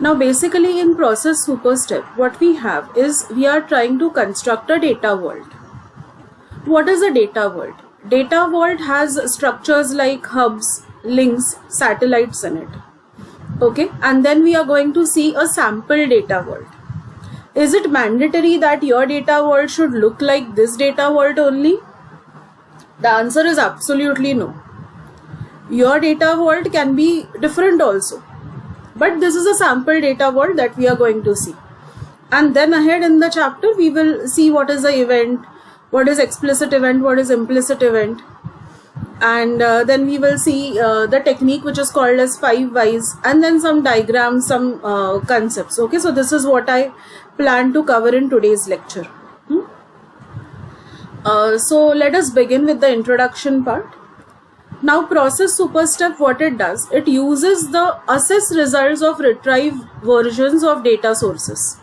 Now basically in process super step, what we have is we are trying to construct a data vault. What is a data vault? Data vault has structures like hubs, links, satellites in it. Okay, and then we are going to see a sample data vault. Is it mandatory that your data vault should look like this data vault only? The answer is absolutely no. Your data vault can be different also. But this is a sample data vault that we are going to see. And then ahead in the chapter, we will see what is the event, what is explicit event, what is implicit event. And then we will see the technique which is called as 5 whys, and then some diagrams, some concepts. Okay, so this is what I plan to cover in today's lecture. So let us begin with the introduction part. Now process super step, what it does, it uses the assess results of retrieve versions of data sources.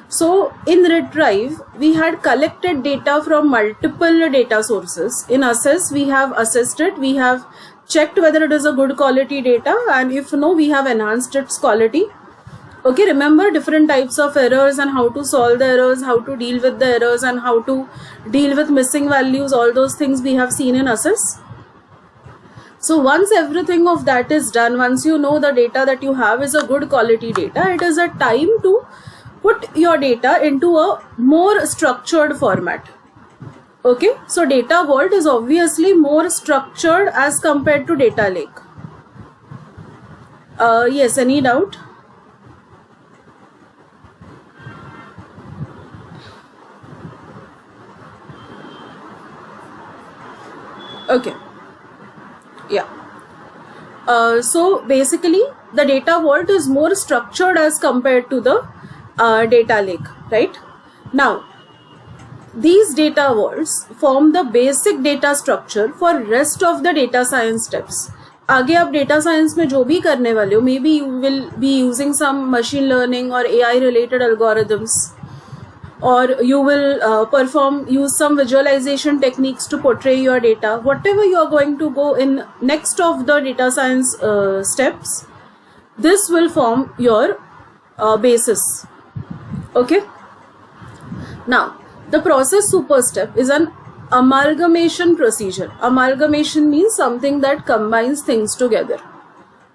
So in retrieve, we had collected data from multiple data sources. In assess, we have assessed it, we have checked whether it is a good quality data, and if no, we have enhanced its quality. Okay, remember different types of errors and how to solve the errors, how to deal with the errors, and how to deal with missing values, all those things we have seen in assess. So once everything of that is done, once you know the data that you have is a good quality data, it is a time to put your data into a more structured format. Okay, so data vault is obviously more structured as compared to data lake. Yes, any doubt? Okay. Yeah. So basically the data vault is more structured as compared to the data lake, right? Now these data vaults form the basic data structure for rest of the data science steps. आगे आप data science में जो भी करने वाले हो, maybe you will be using some machine learning or AI related algorithms, or you will use some visualization techniques to portray your data. Whatever you are going to go in next of the data science steps, this will form your basis. Okay. Now, the process super step is an amalgamation procedure. Amalgamation means something that combines things together.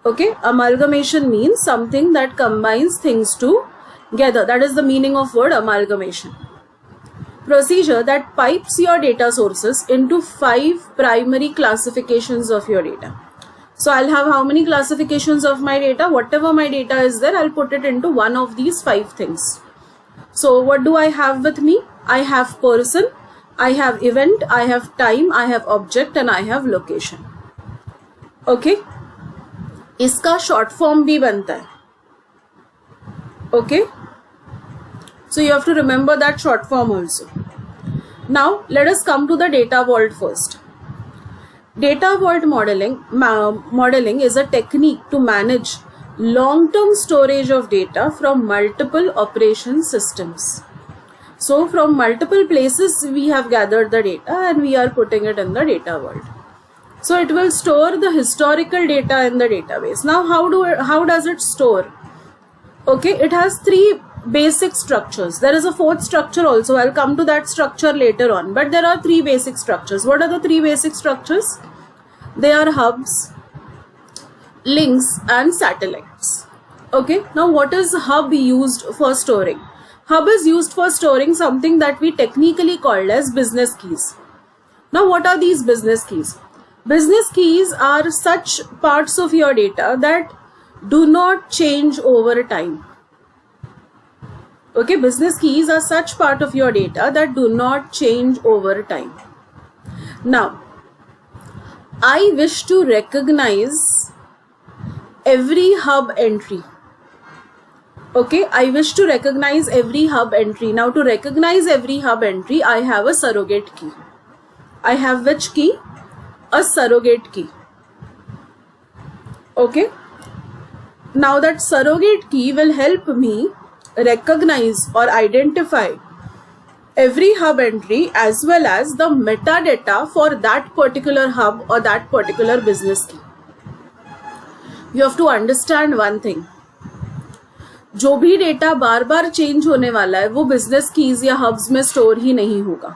Okay. Amalgamation means something that combines things together. That is the meaning of word amalgamation. Procedure that pipes your data sources into 5 primary classifications of your data. So I'll have how many classifications of my data? Whatever my data is there, I'll put it into one of these 5 things. So what do I have with me? I have person, I have event, I have time, I have object, and I have location. Okay. इसका short form भी बनता है. Okay. So you have to remember that short form also. Now let us come to the data vault first. Data vault modeling is a technique to manage long-term storage of data from multiple operation systems. So from multiple places we have gathered the data and we are putting it in the data vault. So it will store the historical data in the database. Now how does it store? Okay, it has 3 basic structures. There is a 4th structure also. I'll come to that structure later on. But there are 3 basic structures. What are the 3 basic structures? They are hubs, links, and satellites. Okay, now what is hub used for storing? Hub is used for storing something that we technically call as business keys. Now what are these business keys? Business keys are such parts of your data that do not change over time. Okay, business keys are such part of your data that do not change over time. Now, I wish to recognize every hub entry. Okay, I wish to recognize every hub entry. Now, to recognize every hub entry, I have a surrogate key. I have which key? A surrogate key. Okay. Now, that surrogate key will help me recognize or identify every hub entry as well as the metadata for that particular hub or that particular business key. You have to understand one thing. जो भी data बार बार change होने वाला है वो business keys या hubs में store ही नहीं होगा.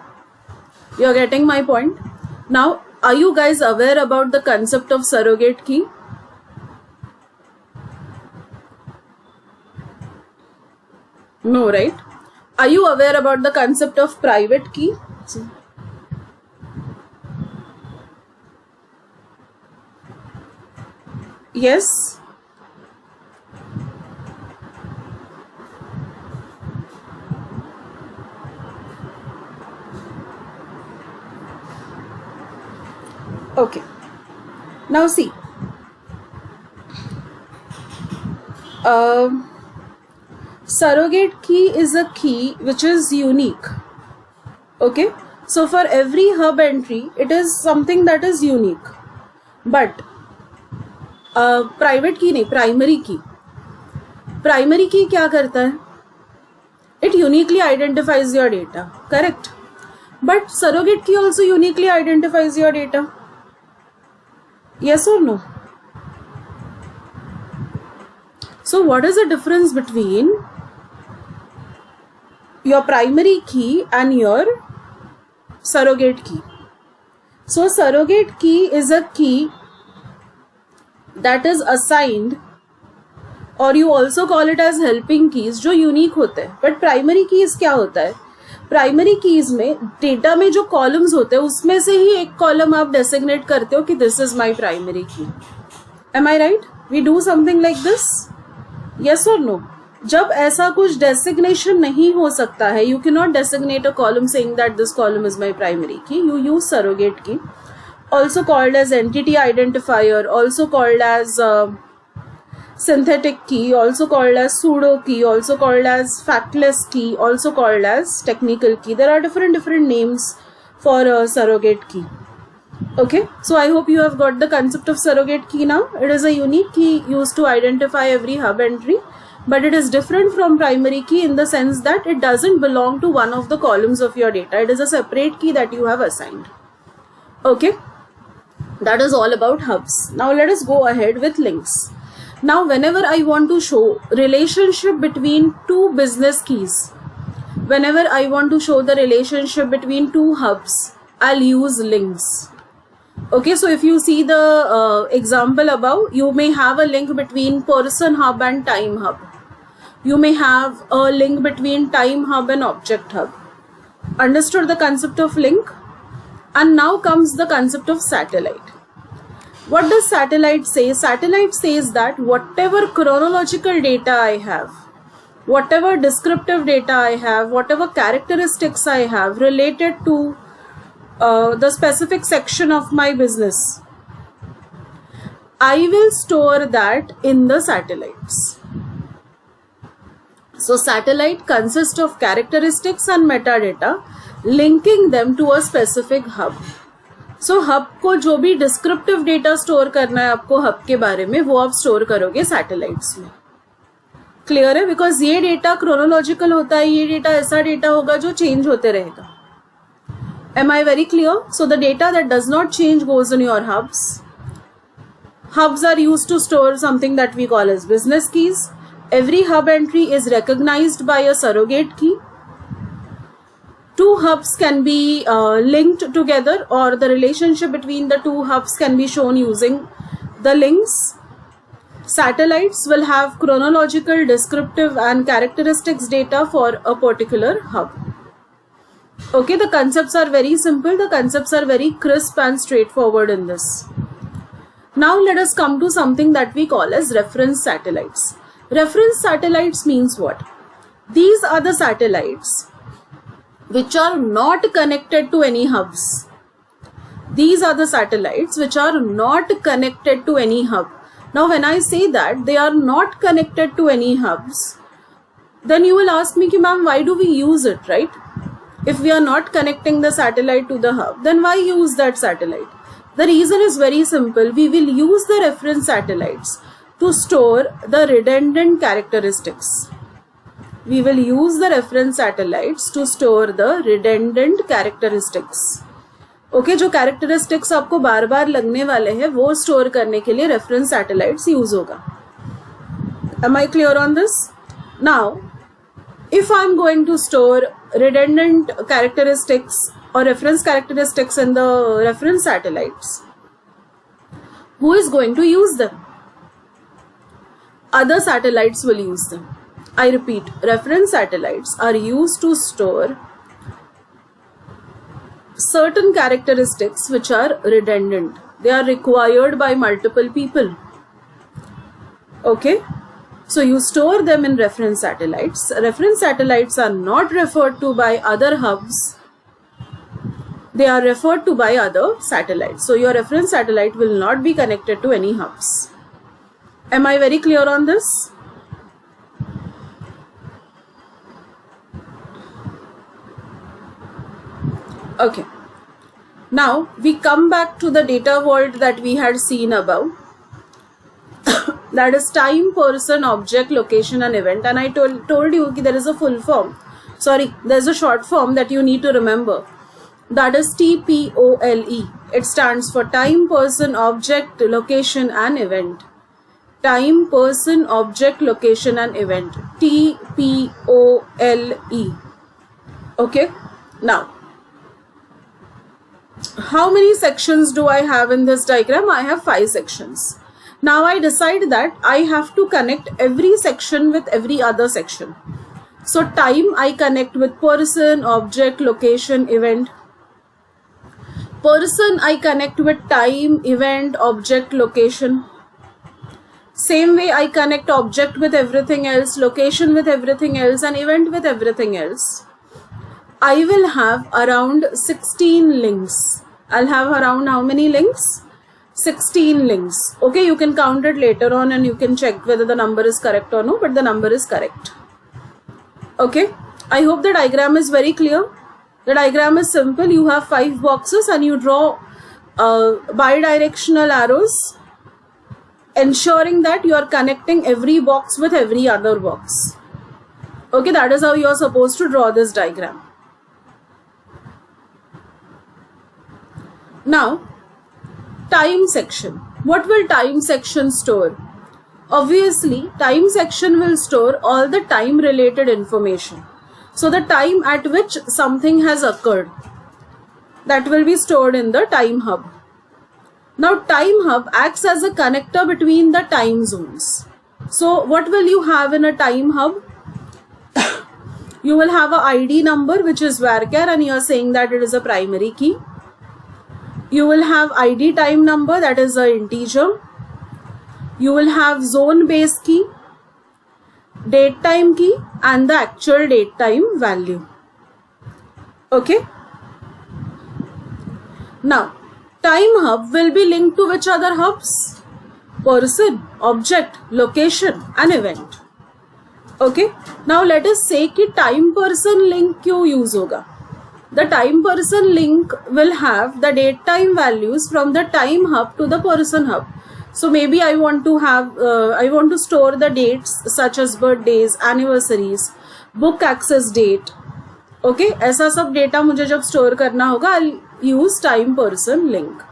You are getting my point. Now are you guys aware about the concept of surrogate key? No, right? Are you aware about the concept of private key? Yes. Okay. Now see. Surrogate key is a key which is unique. Okay, so for every hub entry it is something that is unique, but private key नहीं, primary key क्या करता है? It uniquely identifies your data, correct? But surrogate key also uniquely identifies your data. Yes or no? So what is the difference between your primary key and your surrogate key? So surrogate key is a key that is assigned, or you also call it as helping keys, जो unique होते हैं. But primary keys क्या होता है? Primary keys में data में जो columns होते हैं उसमें से ही एक column आप designate करते हो कि this is my primary key. Am I right? We do something like this? Yes or no? जब ऐसा कुछ डेसिग्नेशन नहीं हो सकता है, you can not designate a column saying that this column is my primary की, यू यूज सरोगेट की, also called as entity identifier, also called as synthetic key, also called as pseudo key, also called as factless key, also called as technical key. There are different names for surrogate key. Okay, so I hope you have got the concept of surrogate key now. It is a unique key used to identify every hub entry, but it is different from primary key in the sense that it doesn't belong to one of the columns of your data. It is a separate key that you have assigned. Okay, that is all about hubs. Now let us go ahead with links. Now whenever I want to show relationship between two business keys, whenever I want to show the relationship between two hubs, I'll use links. Okay, so if you see the example above, you may have a link between person hub and time hub. You may have a link between time hub and object hub. Understood the concept of link? And now comes the concept of satellite. What does satellite say? Satellite says that whatever chronological data I have, whatever descriptive data I have, whatever characteristics I have related to the specific section of my business, I will store that in the satellites. So satellite consists of characteristics and metadata linking them to a specific hub. So hub को जो भी descriptive data store करना है आपको hub के बारे में, वो आप store करोगे satellites में. Clear है? Because ये data chronological होता है, ये data ऐसा data होगा जो change होते रहेगा. Am I very clear? So the data that does not change goes in your hubs. Hubs are used to store something that we call as business keys. Every hub entry is recognized by a surrogate key. Two hubs can be linked together, or the relationship between the two hubs can be shown using the links. Satellites will have chronological, descriptive and characteristics data for a particular hub. Okay, the concepts are very simple, the concepts are very crisp and straightforward in this. Now let us come to something that we call as reference satellites. Reference satellites means what? These are the satellites which are not connected to any hubs. These are the satellites which are not connected to any hub. Now when I say that they are not connected to any hubs, then you will ask me, ma'am, why do we use it, right? If we are not connecting the satellite to the hub, then why use that satellite? The reason is very simple. We will use the reference satellites to store the redundant characteristics. We will use the reference satellites to store the redundant characteristics. Okay, जो characteristics आपको बार बार लगने वाले हैं वो store करने के लिए reference satellites use होगा. Am I clear on this? Now, if I'm going to store redundant characteristics or reference characteristics in the reference satellites, who is going to use them? Other satellites will use them. I repeat, reference satellites are used to store certain characteristics which are redundant. They are required by multiple people. Okay? So you store them in reference satellites. Reference satellites are not referred to by other hubs. They are referred to by other satellites. So your reference satellite will not be connected to any hubs. Am I very clear on this? Okay. Now we come back to the data vault that we had seen above. That is time, person, object, location and event. And I told you that there is a full form. Sorry, there is a short form that you need to remember. That is TPOLE. It stands for time, person, object, location and event. Time, person, object, location and event. TPOLE. Okay. Now, how many sections do I have in this diagram? I have 5 sections. Now I decide that I have to connect every section with every other section. So time I connect with person, object, location, event. Person I connect with time, event, object, location. Same way I connect object with everything else, location with everything else and event with everything else. I will have around 16 links. I'll have around how many links? 16 links. Okay, you can count it later on and you can check whether the number is correct or no, but the number is correct. Okay, I hope the diagram is very clear. The diagram is simple. You have 5 boxes and you draw bidirectional arrows, ensuring that you are connecting every box with every other box. Okay, that is how you are supposed to draw this diagram. Now, time section. What will time section store? Obviously, time section will store all the time related information. So the time at which something has occurred, that will be stored in the time hub. Now time hub acts as a connector between the time zones. So what will you have in a time hub? You will have a ID number which is varchar and you are saying that it is a primary key. You will have ID time number, that is an integer. You will have zone base key, date time key and the actual date time value. Okay. Now, time hub will be linked to which other hubs? Person, object, location and event. Okay. Now let us say कि time person link क्यों use होगा? The time person link will have the date time values from the time hub to the person hub. So maybe I want to store the dates such as birthdays, anniversaries, book access date. Okay, ऐसा सब data मुझे जब store करना होगा, I'll use time person link.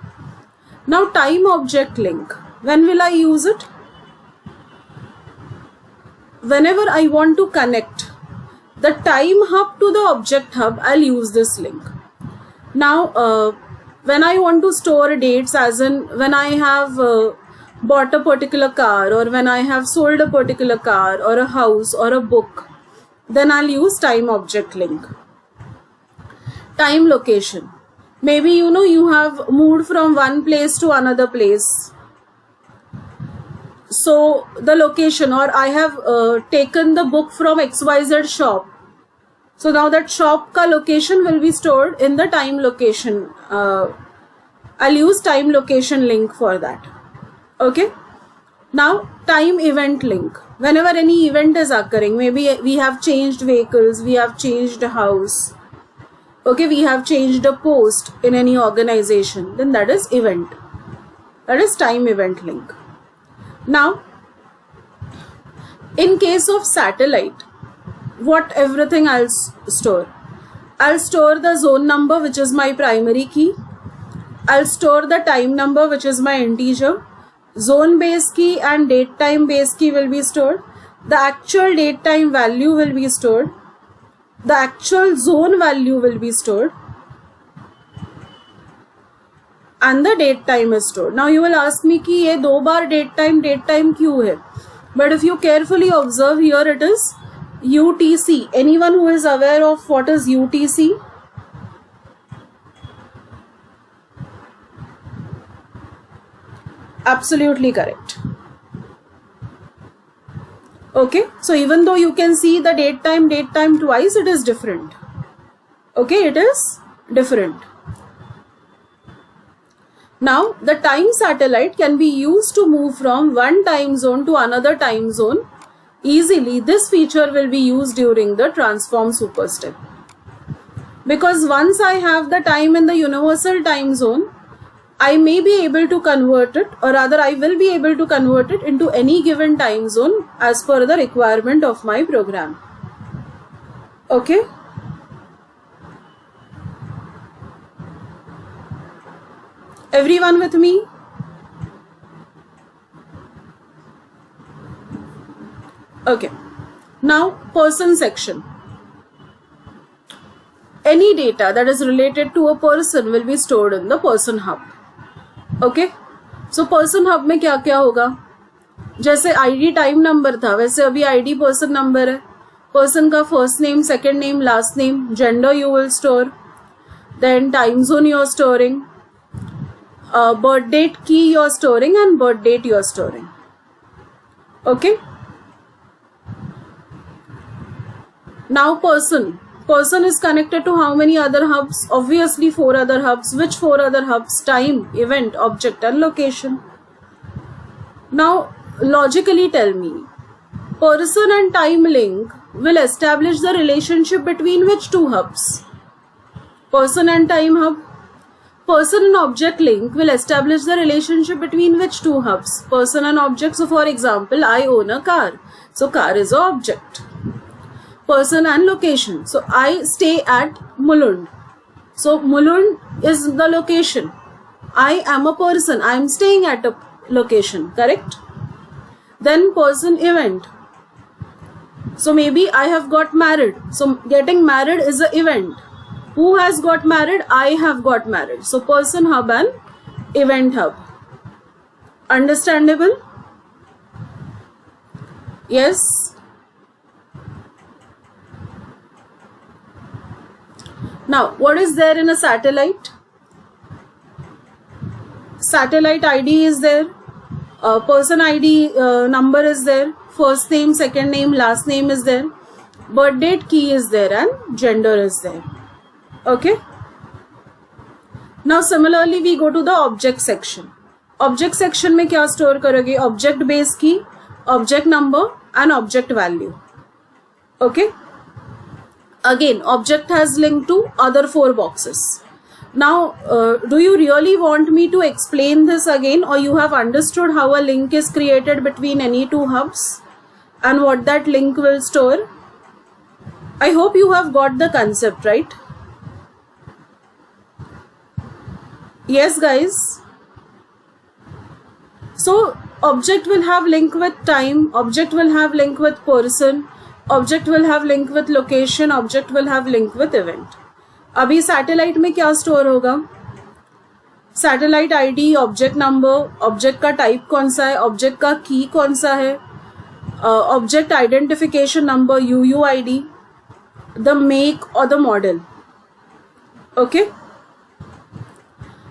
Now time object link. When will I use it? Whenever I want to connect the time hub to the object hub, I'll use this link. Now, when I want to store dates, as in when I have bought a particular car or when I have sold a particular car or a house or a book, then I'll use time object link. Time location. Maybe you have moved from one place to another place. So the location, or I have taken the book from XYZ shop. So now that shop ka location will be stored in the time location. I'll use time location link for that. Okay. Now time event link. Whenever any event is occurring, maybe we have changed vehicles, we have changed a house. Okay, we have changed a post in any organization. Then that is event. That is time event link. Now, in case of satellite, what everything I'll store? I'll store the zone number, which is my primary key. I'll store the time number, which is my integer. Zone base key and date time base key will be stored. the actual date time value will be stored, the actual zone value will be stored, and the date time is stored. Now you will ask me कि ये 2 बार date time क्यों है? But if you carefully observe here, it is UTC. Anyone who is aware of what is UTC? Absolutely correct. Okay, so even though you can see the date time twice, it is different. Okay, it is different. Now, the time satellite can be used to move from one time zone to another time zone easily. This feature will be used during the transform super step. Because once I have the time in the universal time zone, I may be able to convert it, or rather I will be able to convert it into any given time zone as per the requirement of my program. Okay? Everyone with me? Okay. Now, person section. Any data that is related to a person will be stored in the person hub. Okay? So, person hub में क्या क्या होगा? जैसे ID time number था, वैसे अभी ID person number है. Person का first name, second name, last name, gender you will store. Then time zone you are storing. Birth date key you are storing and birth date you are storing. Okay? Now person. Person is connected to how many other hubs? Obviously 4 other hubs. Which 4 other hubs? Time, event, object and location. Now logically tell me, person and time link will establish the relationship between which 2 hubs? Person and time hub. Person and object link will establish the relationship between which 2 hubs? Person and object. So for example, I own a car. So car is an object. Person and location. So I stay at Mulund. So Mulund is the location. I am a person. I am staying at a location. Correct? Then person event. So maybe I have got married. So getting married is an event. Who has got married? I have got married. So person hub and event hub. Understandable? Yes? Now, what is there in a satellite? Satellite ID is there. Person ID number is there. First name, second name, last name is there. Birth date key is there and gender is there. Okay. Now similarly we go to the object section. Object section में क्या store करोगे? Object base key, object number and object value. Okay. Again, object has linked to other 4 boxes. Now, do you really want me to explain this again, or you have understood how a link is created between any 2 hubs and what that link will store? I hope you have got the concept, right? Yes, guys. So, object will have link with time, object will have link with person, object will have link with location, object will have link with event. अभी satellite में क्या store होगा? Satellite ID, object number, object का type कौन सा है, object का की कौन सा है, object identification number UUID, the make और द मॉडल. ओके.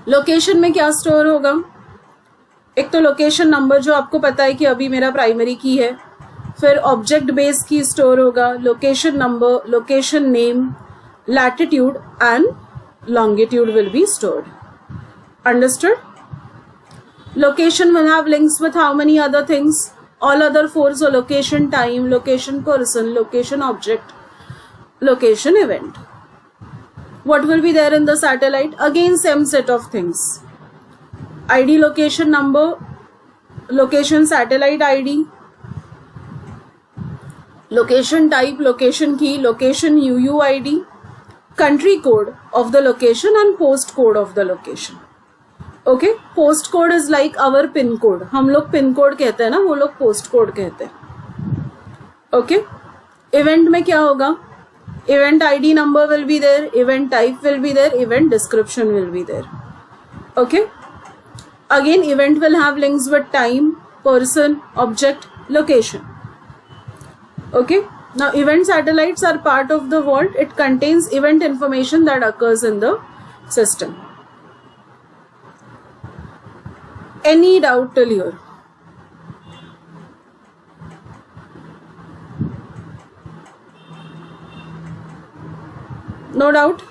लोकेशन में क्या स्टोर होगा? एक तो लोकेशन नंबर जो आपको पता है कि अभी मेरा प्राइमरी की है, फिर ऑब्जेक्ट बेस की स्टोर होगा, location number, location name, latitude and longitude will be stored. Understood? Location will have links with how many other things? All other 4. So location time, location person, location object, location event. What will be there in the satellite? Again same set of things. ID, location number, location satellite ID, location type, location key, location UUID, country code of the location and post code of the location. Okay, post code is like our pin code. हम लोग pin code कहते हैं ना, वो लोग post code कहते हैं. Okay, event में क्या होगा? Event ID number will be there, event type will be there, event description will be there. Okay, again event will have links with time, person, object, location. Okay, now event satellites are part of the vault. It contains event information that occurs in the system. Any doubt till here? No doubt?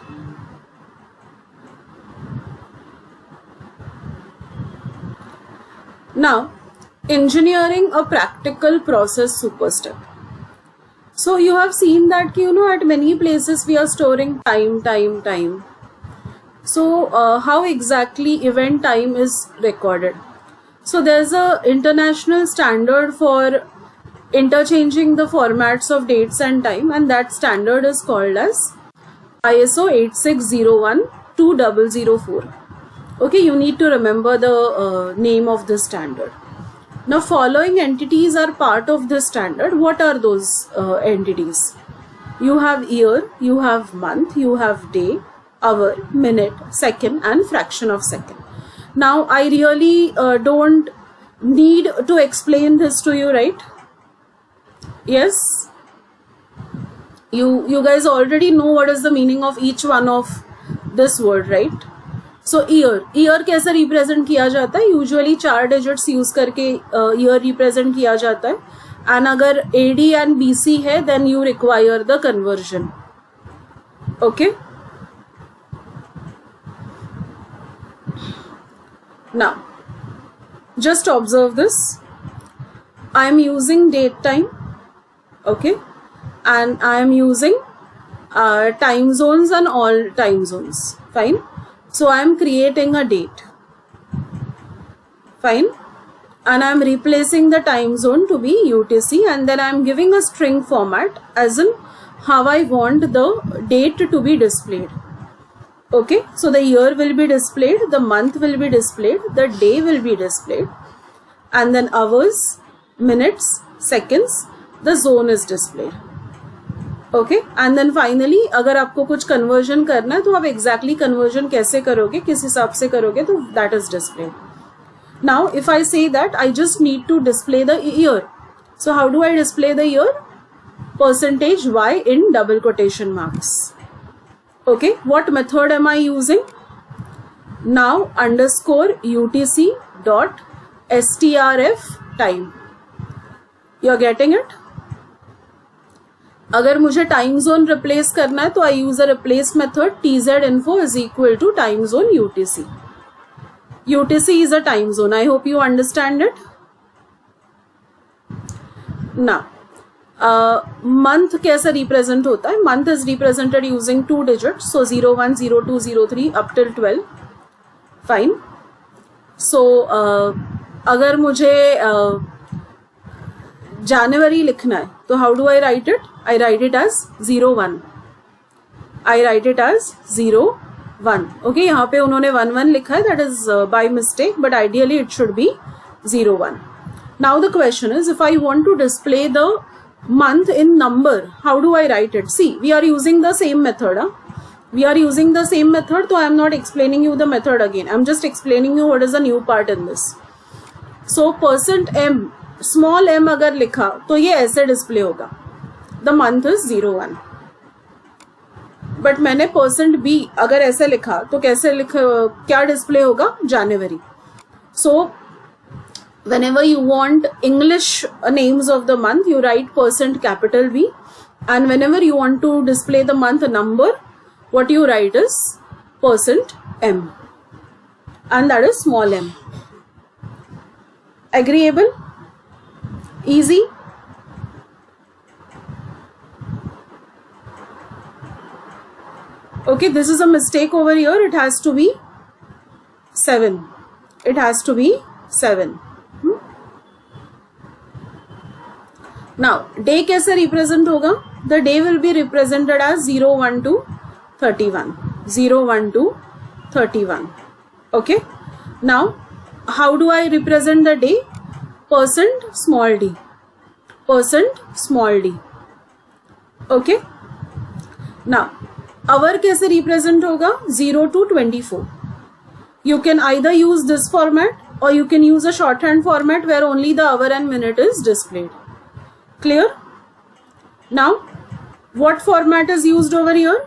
Now, engineering a practical process super step. So you have seen that, at many places we are storing time. So how exactly event time is recorded? So there's a international standard for interchanging the formats of dates and time, and that standard is called as ISO 8601-2004. Okay, you need to remember the name of this standard. Now, following entities are part of this standard. What are those entities? You have year, you have month, you have day, hour, minute, second, and fraction of second. Now, I really don't need to explain this to you, right? Yes? You guys already know what is the meaning of each one of this word, right? So year कैसे represent किया जाता है? Usually 4 digits use करके year represent किया जाता है. And अगर AD and BC है, then you require the conversion. Okay? Now, just observe this. I am using date time. Okay? And I am using time zones and all time zones. Fine? So I am creating a date. Fine? And I am replacing the time zone to be UTC, and then I am giving a string format as in how I want the date to be displayed. Okay? So the year will be displayed, the month will be displayed, the day will be displayed, and then hours, minutes, seconds, the zone is displayed. Okay and then finally अगर आपको कुछ conversion करना है तो आप exactly conversion कैसे करोगे, किस हिसाब से करोगे, तो that is displayed. Now if I say that I just need to display the year, so how do I display the year? Percentage y in double quotation marks. Okay, what method am I using? Now underscore UTC dot strf time. You are getting it? अगर मुझे time zone replace करना है तो I use a replace method tz info is equal to time zone UTC. UTC is a time zone. I hope you understand it. Now, month कैसे represent होता है? Month is represented using 2 digits, so 01, 02, 03 up till 12. Fine. So अगर मुझे जनवरी लिखना है तो how do I write it? I write it as 01. I write it as 01. Okay, यहाँ पे उन्होंने 11 लिखा है, that is by mistake, but ideally it should be 01. Now the question is, if I want to display the month in number, how do I write it? See, we are using the same method. We are using the same method, so I am not explaining you the method again. I am just explaining you what is the new part in this. So %m, small m अगर लिखा तो ये ऐसे display होगा. The month is 01. But मैंने %b अगर ऐसे लिखा तो कैसे क्या डिस्प्ले होगा? जनवरी. So whenever you want English names of the month, you write %B, and whenever you want to display the month number, what you write is %m, and that is small m. Agreeable? Easy? Okay, this is a mistake over here. It has to be 7. It has to be 7. Now, day कैसे represent होगा? The day will be represented as 01 to 31. 01 to 31. Okay. Now, how do I represent the day? Small d. Percent small d. Okay, now our कैसे represent होगा? 0 to 24. You can either use this format or you can use a shorthand format where only the hour and minute is displayed. Clear? Now, what format is used over here?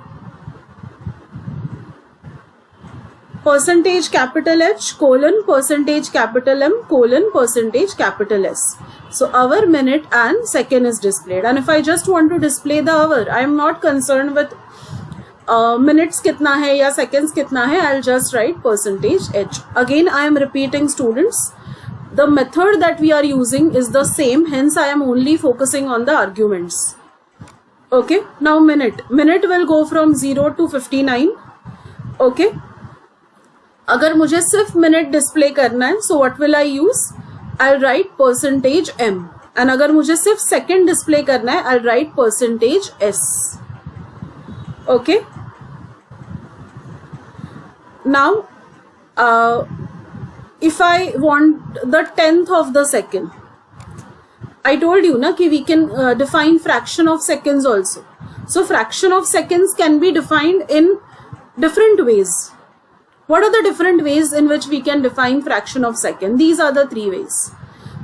Percentage capital H colon percentage capital M colon percentage capital S. So hour, minute and second is displayed. And if I just want to display the hour, I am not concerned with minutes कितना है या seconds कितना है. I'll just write percentage H. Again, I am repeating, students, the method that we are using is the same. Hence, I am only focusing on the arguments. Okay. Now minute will go from 0 to 59. Okay. अगर मुझे सिर्फ minute display करना है, so what will I use? I'll write percentage M. And अगर मुझे सिर्फ second display करना है, I'll write percentage S. Okay. Now, if I want the 10th of the second, I told you na कि we can define fraction of seconds also. So fraction of seconds can be defined in different ways. What are the different ways in which we can define fraction of second? These are the three ways.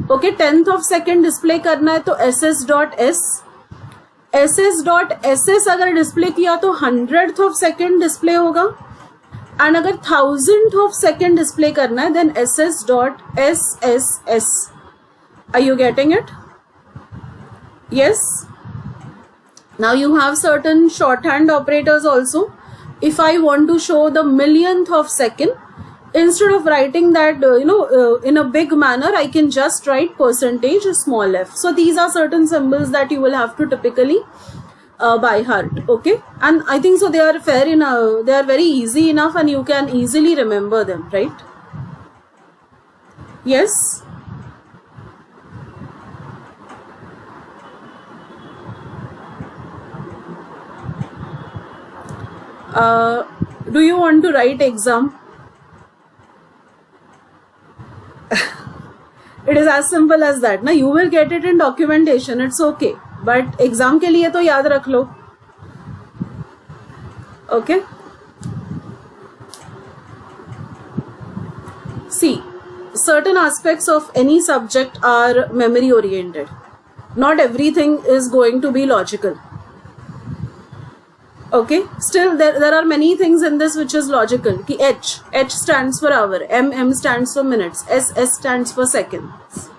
Okay, 10th of second display करना है तो ss.s. ss.ss अगर display किया तो 100th of second display होगा. And अगर 1000th of second display करना है then ss.sss. Are you getting it? Yes. Now you have certain shorthand operators also. If I want to show the millionth of second, instead of writing that in a big manner, I can just write percentage small f. So these are certain symbols that you will have to typically by heart. Okay, and I think so they are fair enough, they are very easy enough and you can easily remember them, right? Yes. Do you want to write exam? It is as simple as that. Na, you will get it in documentation. It's okay. But exam के लिए तो याद रख लो. Okay. See, certain aspects of any subject are memory oriented. Not everything is going to be logical. Okay, still there are many things in this which is logical. Ki H stands for hour, M stands for minutes, S stands for seconds.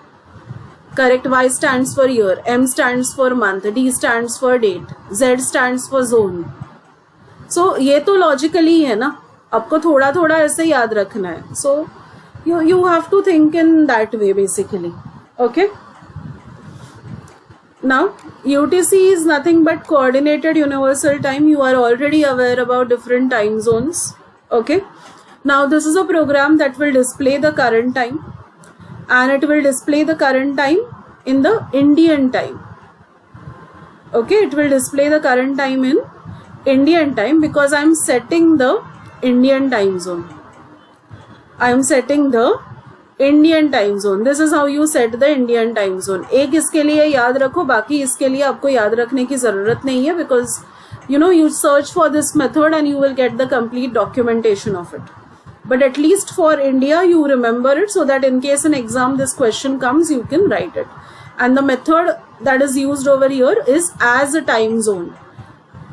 Correct. Y stands for year, M stands for month, D stands for date, Z stands for zone. So ये तो logically है ना, आपको थोड़ा थोड़ा ऐसे याद रखना है. So you have to think in that way basically. Okay. Now, UTC is nothing but coordinated universal time. You are already aware about different time zones. Okay. Now, this is a program that will display the current time. And it will display the current time in the Indian time. Okay. It will display the current time in Indian time because I am setting the Indian time zone. I am setting the Indian time zone. This is how you set the Indian time zone. एक इसके लिए याद रखो, बाकी इसके लिए आपको याद रखने की जरूरत नहीं है because you search for this method and you will get the complete documentation of it. But at least for India you remember it so that in case an exam this question comes you can write it. And the method that is used over here is as a time zone.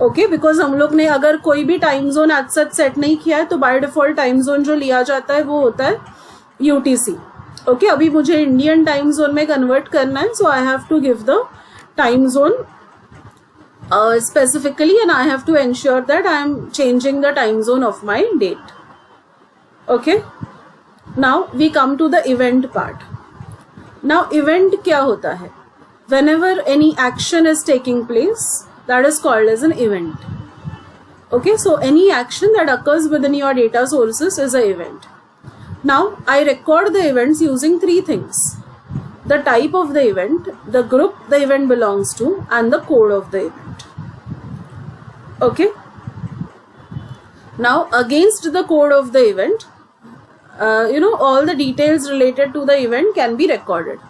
Okay, because हम लोग ने अगर कोई भी time zone आज सच set नहीं किया है तो बाय डिफॉल्ट टाइम जोन जो लिया जाता है वो होता है UTC. Okay, अभी मुझे इंडियन टाइम जोन में कन्वर्ट करना है, so I have to give the time zone specifically and I have to ensure that I am changing the time zone of my date. Okay, now we come to the event part. Now event क्या होता है? Whenever any action is taking place, that is called as an event. Okay, so any action that occurs within your data sources is an event. Now, I record the events using three things: the type of the event, the group the event belongs to, and the code of the event. Okay. Now, against the code of the event, all the details related to the event can be recorded.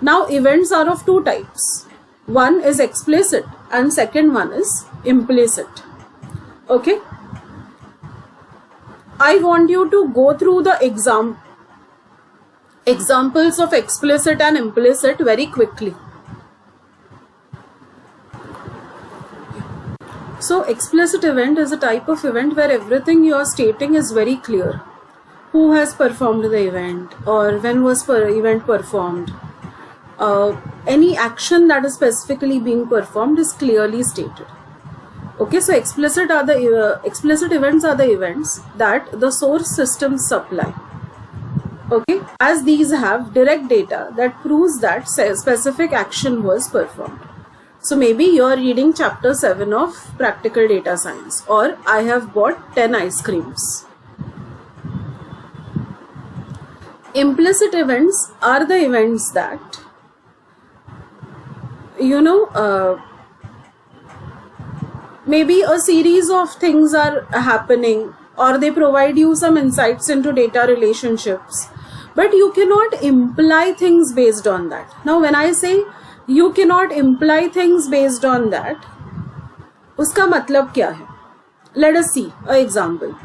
Now events are of two types. One is explicit and second one is implicit. Okay, I want you to go through the examples of explicit and implicit very quickly. So explicit event is a type of event where everything you are stating is very clear. Who has performed the event, or when was event performed. Any action that is specifically being performed is clearly stated. Okay, so explicit events are the events that the source systems supply. Okay, as these have direct data that proves that specific action was performed. So maybe you are reading chapter 7 of practical data science, or I have bought 10 ice creams. Implicit events are the events that, maybe a series of things are happening, or they provide you some insights into data relationships, but you cannot imply things based on that. Now when I say you cannot imply things based on that, uska matlab kya hai? Let us see an example.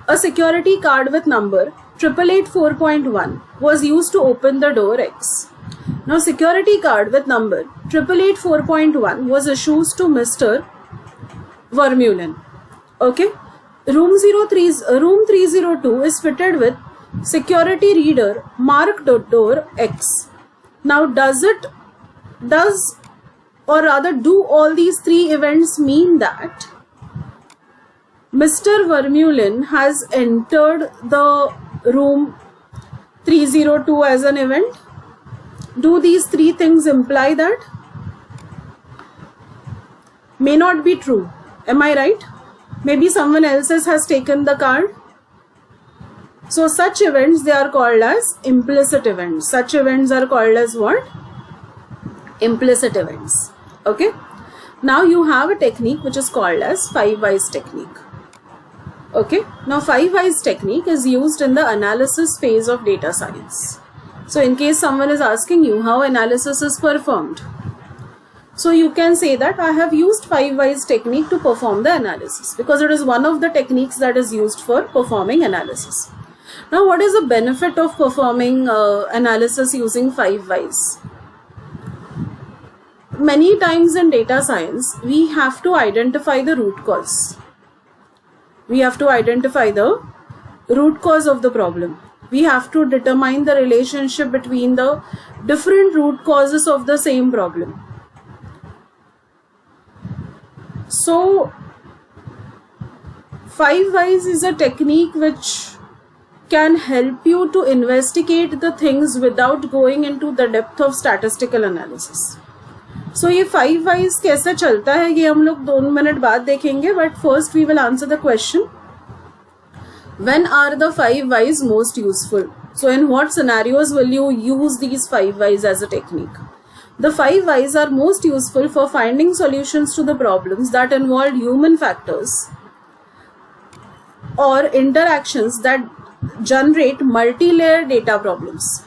A security card with number 888-4.1 was used to open the door X. Now security card with number 888-4.1 was issued to Mr. Vermeulen. Okay, room 302 is fitted with security reader marked door X. Now do all these three events mean that Mr. Vermeulen has entered the room 302 as an event? Do these three things imply that? May not be true. Am I right? Maybe someone else has taken the card. So such events, they are called as implicit events. Such events are called as what? Implicit events. Okay. Now you have a technique which is called as 5 whys technique. Okay. Now 5 whys technique is used in the analysis phase of data science. So in case someone is asking you how analysis is performed, so you can say that I have used 5 whys technique to perform the analysis, because it is one of the techniques that is used for performing analysis. Now what is the benefit of performing analysis using 5 whys? Many times in data science, we have to identify the root cause. We have to identify the root cause of the problem. We have to determine the relationship between the different root causes of the same problem. So 5 whys is a technique which can help you to investigate the things without going into the depth of statistical analysis. So ये 5 whys कैसे चलता है ये हम लोग 2 minute बाद देखेंगे, but first we will answer the question, when are the 5 whys most useful? So in what scenarios will you use these 5 whys as a technique? The 5 whys are most useful for finding solutions to the problems that involve human factors or interactions that generate multi-layer data problems.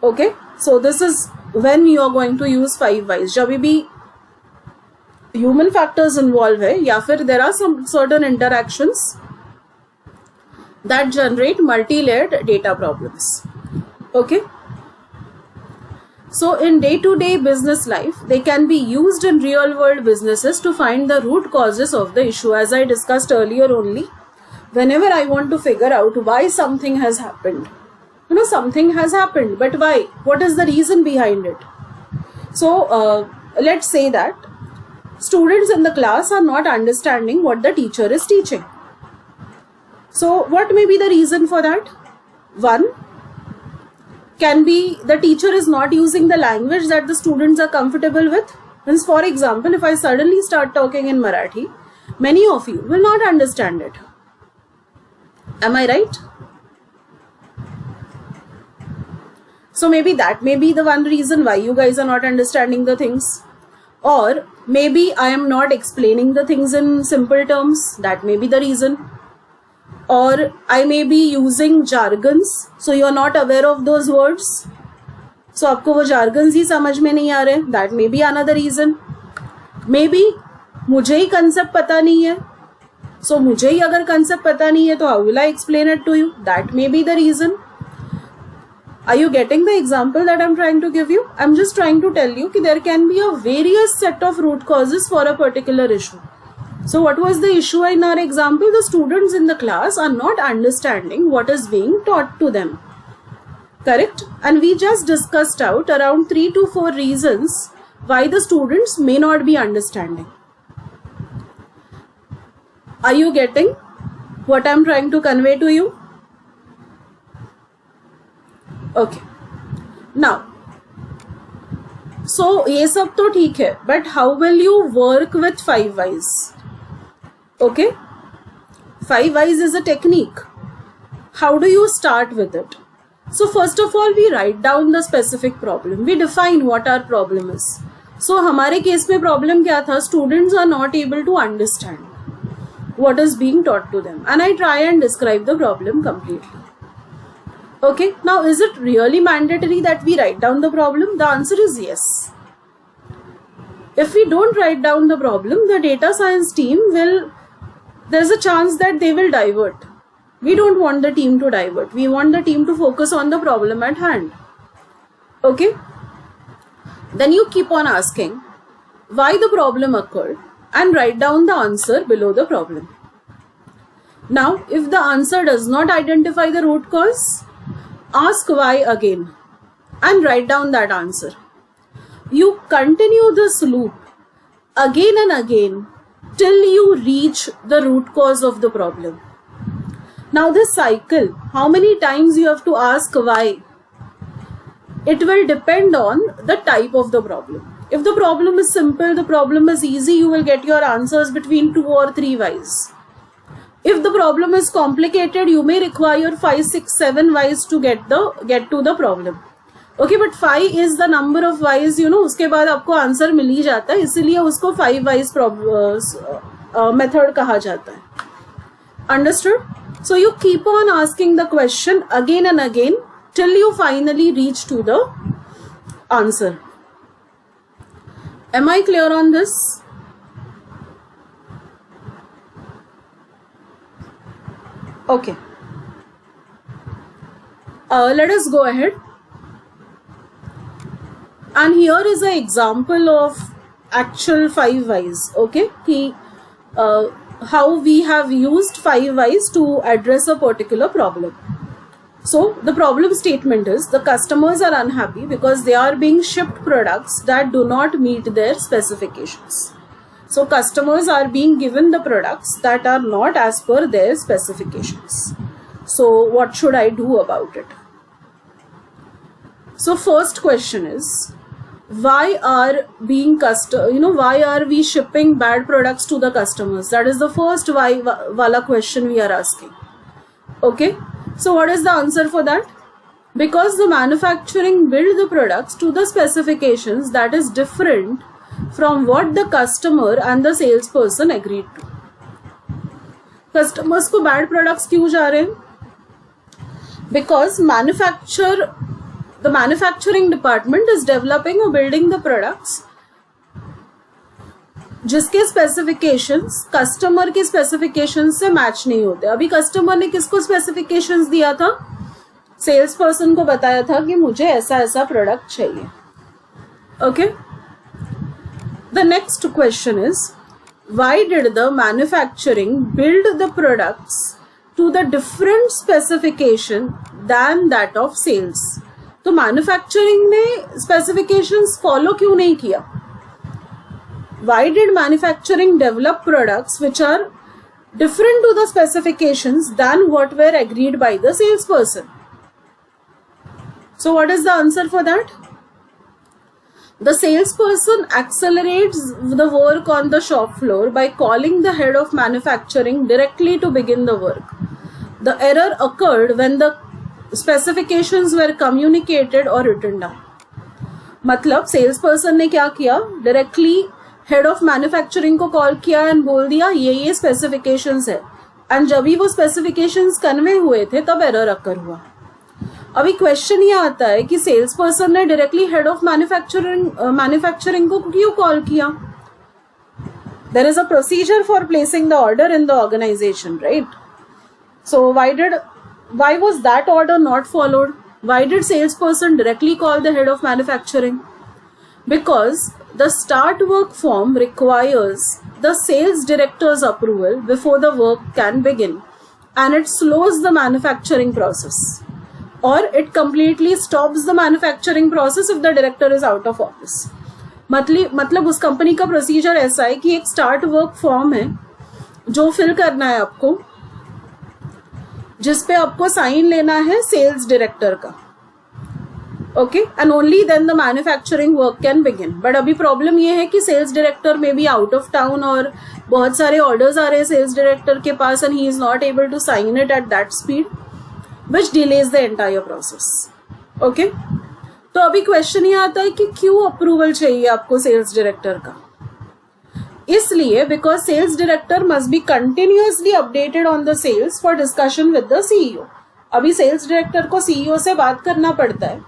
Okay, so this is when you are going to use 5 whys. जब भी human factors involve है, या फिर there are some certain interactions that generate multi-layered data problems. Okay. So in day-to-day business life, they can be used in real-world businesses to find the root causes of the issue. As I discussed earlier only, whenever I want to figure out why something has happened, something has happened, but why? What is the reason behind it? So let's say that students in the class are not understanding what the teacher is teaching. So what may be the reason for that? One can be the teacher is not using the language that the students are comfortable with. Means, for example, if I suddenly start talking in Marathi, many of you will not understand it. Am I right? So maybe that may be the one reason why you guys are not understanding the things. Or maybe I am not explaining the things in simple terms. That may be the reason. Or I may be using jargons, so you are not aware of those words. सो आपको वो jargons ही समझ में नहीं आ रहे, that may be another reason. Maybe मुझे ही concept पता नहीं है, सो मुझे ही अगर कंसेप्ट पता नहीं है तो how will I explain it to you, that may be the reason. Are you getting the example that I'm trying to give you? I'm just trying to tell you that there can be a various set of root causes for a particular issue. So what was the issue in our example? The students in the class are not understanding what is being taught to them. Correct? And we just discussed out around 3 to 4 reasons why the students may not be understanding. Are you getting what I'm trying to convey to you? Okay. Now, so ये सब तो ठीक है, but how will you work with 5 whys? Okay, 5 whys is a technique. How do you start with it? So first of all, we write down the specific problem. We define what our problem is. So हमारे case में problem क्या था? Students are not able to understand what is being taught to them, and I try and describe the problem completely. Okay, now is it really mandatory that we write down the problem? The answer is yes. If we don't write down the problem, the data science team there's a chance that they will divert. We don't want the team to divert. We want the team to focus on the problem at hand. Okay? Then you keep on asking why the problem occurred and write down the answer below the problem. Now, if the answer does not identify the root cause, ask why again and write down that answer. You continue this loop again and again till you reach the root cause of the problem. Now this cycle, how many times you have to ask why? It will depend on the type of the problem. If the problem is simple, the problem is easy, you will get your answers between 2 or 3 whys. If the problem is complicated, you may require 5, 6, 7 whys to get to the problem. Okay, but 5 is the number of whys, you know, उसके बाद आपको answer मिल ही जाता है, इसीलिए उसको 5 whys method कहा जाता है. Understood? So you keep on asking the question again and again till you finally reach to the answer. Am I clear on this? Okay. Let us go ahead. And here is an example of actual 5 whys. Okay. How we have used 5 whys to address a particular problem. So the problem statement is the customers are unhappy because they are being shipped products that do not meet their specifications. So customers are being given the products that are not as per their specifications. So what should I do about it? So first question is, why are we shipping bad products to the customers? That is the first why wala question we are asking. Okay, so what is the answer for that? Because the manufacturing build the products to the specifications that is different from what the customer and the salesperson agreed to. Customers को bad products क्यों जा रहे हैं? Because the manufacturing department is developing or building the products जिसके specifications customer के specifications से match नहीं होते. अभी customer ने किसको specifications दिया था? Salesperson को बताया था कि मुझे ऐसा ऐसा product चाहिए. Okay? The next question is, why did the manufacturing build the products to the different specification than that of sales? तो manufacturing ने specifications follow क्यों नहीं किया? Why did manufacturing develop products which are different to the specifications than what were agreed by the salesperson? So what is the answer for that? The salesperson accelerates the work on the shop floor by calling the head of manufacturing directly to begin the work. The error occurred when the specifications were communicated or written down. मतलब salesperson ने क्या किया? Directly head of manufacturing को call किया and बोल दिया ये specifications है. And जब भी वो specifications convey हुए थे तब error occur हुआ. अभी क्वेश्चन ये आता है कि सेल्स पर्सन ने डायरेक्टली हेड ऑफ मैन्युफैक्चरिंग को क्यों कॉल किया? There is a procedure for placing the order in the organization, right? So why was that order not followed? Why did salesperson directly call the head of manufacturing? Because the start work form requires the sales director's approval before the work can begin, and it slows the manufacturing process, or it completely stops the manufacturing process if the director is out of office. मतलब उस company का procedure ऐसा है कि एक start work form है जो fill करना है आपको, जिस पे आपको साइन लेना है सेल्स डायरेक्टर का, okay, and only then the manufacturing work can begin. But अभी प्रॉब्लम ये है कि सेल्स डायरेक्टर में भी आउट ऑफ टाउन और बहुत सारे ऑर्डर्स आ रहे हैं सेल्स डायरेक्टर के पास, and he is not able to sign it at that speed, which delays the entire process. Okay, तो अभी क्वेश्चन ये आता है कि क्यों अप्रूवल चाहिए आपको सेल्स डायरेक्टर का? इसलिए because sales director must be continuously updated on the sales for discussion with the CEO. अभी सेल्स डायरेक्टर को सीईओ से बात करना पड़ता है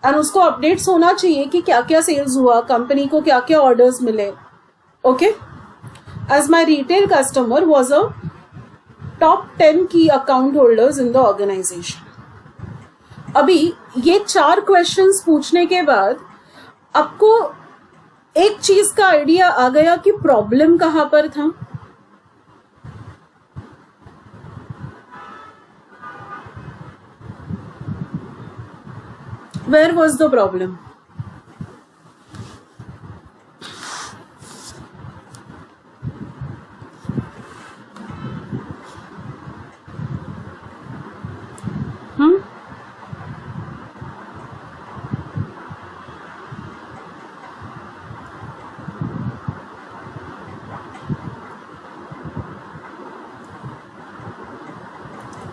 एंड उसको अपडेट्स होना चाहिए कि क्या क्या सेल्स हुआ, कंपनी को क्या क्या ऑर्डर्स मिले. Okay, as my retail customer was a top 10 की account holders in the organisation. अभी ये 4 क्वेश्चंस पूछने के बाद आपको एक चीज का आइडिया आ गया कि प्रॉब्लम कहां पर था. Where was the problem?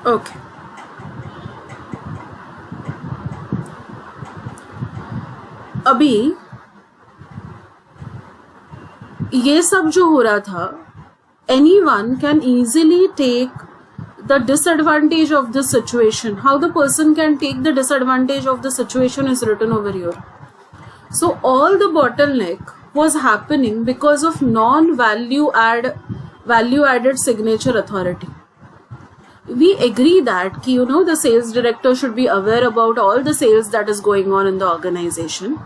Okay, अभी ये सब जो हो रहा था, anyone can easily take the disadvantage of this situation. How the person can take the disadvantage of the situation is written over here. So all the bottleneck was happening because of value added signature authority. We agree that the sales director should be aware about all the sales that is going on in the organization,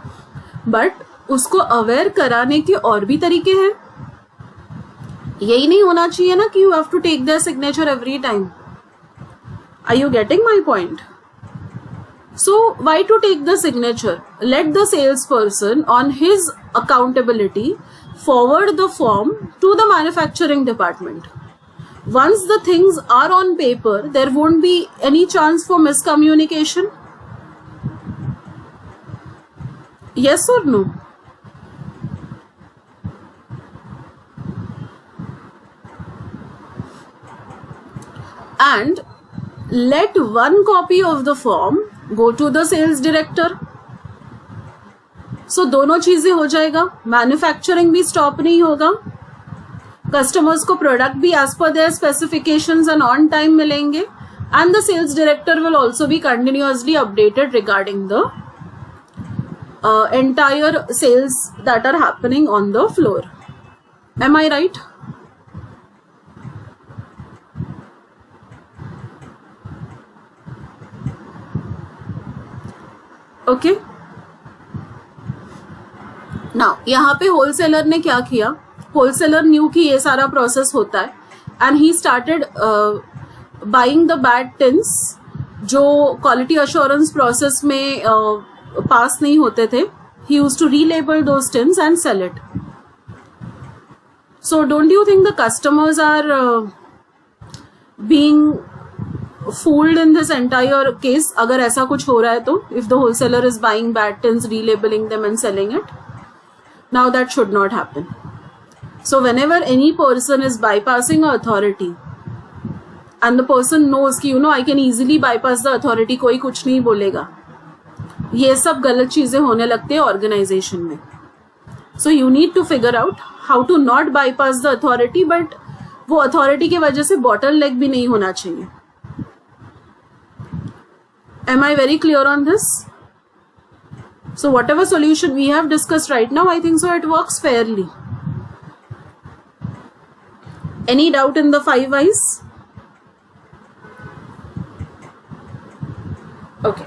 but उसको aware कराने के और भी तरीके हैं. यही नहीं होना चाहिए ना कि you have to take their signature every time. Are you getting my point? So why to take the signature? Let the salesperson on his accountability forward the form to the manufacturing department. Once the things are on paper, there won't be any chance for miscommunication. Yes or no? And let one copy of the form go to the sales director. So दोनों चीजें हो जाएगा, manufacturing भी stop नहीं होगा, customers को product भी as पर their specifications and on time मिलेंगे, and the sales director will also be continuously updated regarding the entire sales that are happening on the floor. Am I right? Okay, now यहाँ पे wholesaler ने क्या किया? Wholesaler new कि ये सारा process होता है, and he started buying the bad tins जो क्वालिटी अश्योरेंस प्रोसेस में पास नहीं होते थे. He used to relabel those tins and sell it. So don't you think the customers are being fooled in this entire case? अगर ऐसा कुछ हो रहा है तो, if the wholesaler is buying bad tins, relabeling them and selling it, now that should not happen. So whenever any person is bypassing an authority and the person knows कि I can easily bypass the authority, कोई कुछ नहीं बोलेगा, ये सब गलत चीजें होने लगती है ऑर्गेनाइजेशन में. So you need to figure out how to not bypass the authority, but वो अथॉरिटी की वजह से बॉटल नेक भी नहीं होना चाहिए. Am I very clear on this? So whatever solution we have discussed right now, I think so it works fairly. Any doubt in the 5 whys? Okay.